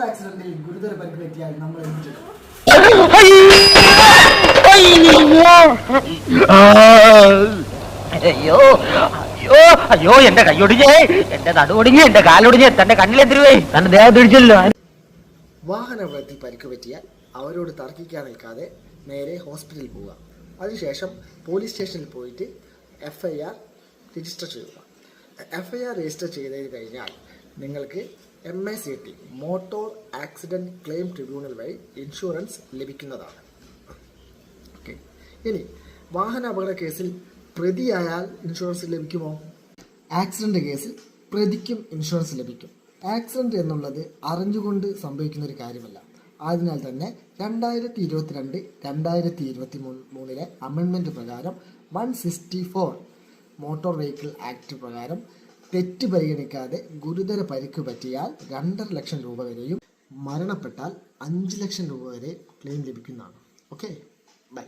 ആക്സിഡന്റിൽ ഗുരുതര പരിക്ക് പറ്റിയാൽ നമ്മൾ എന്ത് ചെയ്യും? അയ്യോ അയ്യോ അയ്യോ എന്റെ കൈയൊടിഞ്ഞേ, എന്റെ നടുവൊടിഞ്ഞ്, എന്റെ കാലൊടിഞ്ഞ്, തന്റെ കണ്ണിലെത്തിരുവേ, തന്റെ ദേഹത്തൊടിച്ചല്ലോ. വാഹനാപകടത്തിൽ പരിക്ക് പറ്റിയാൽ അവരോട് തർക്കിക്കാൻ നിൽക്കാതെ നേരെ ഹോസ്പിറ്റലിൽ പോവുക. അതിനുശേഷം പോലീസ് സ്റ്റേഷനിൽ പോയിട്ട് FIR രജിസ്റ്റർ ചെയ്യുക. FIR രജിസ്റ്റർ ചെയ്തതിന് കഴിഞ്ഞാൽ നിങ്ങൾക്ക് MACT motor accident claim tribunal വഴി ഇൻഷുറൻസ് ലഭിക്കുന്നതാണ്. ഓക്കെ, ഇനി വാഹനാപകട കേസിൽ പ്രതിയായാൽ ഇൻഷുറൻസ് ലഭിക്കുമോ? ആക്സിഡൻറ്റ് കേസിൽ പ്രതിക്കും ഇൻഷുറൻസ് ലഭിക്കും. ആക്സിഡൻറ്റ് എന്നുള്ളത് അറിഞ്ഞുകൊണ്ട് സംഭവിക്കുന്ന ഒരു കാര്യമല്ല. അതിനാൽ തന്നെ 2022 2023 അമെൻമെൻറ്റ് പ്രകാരം 164 മോട്ടോർ വെഹിക്കിൾ ആക്ട് പ്രകാരം തെറ്റ് പരിഗണിക്കാതെ ഗുരുതര പരിക്ക് പറ്റിയാൽ 2.5 ലക്ഷം രൂപ വരെയും മരണപ്പെട്ടാൽ 5 ലക്ഷം രൂപ വരെ ക്ലെയിം ലഭിക്കുന്നതാണ്. Okay, by.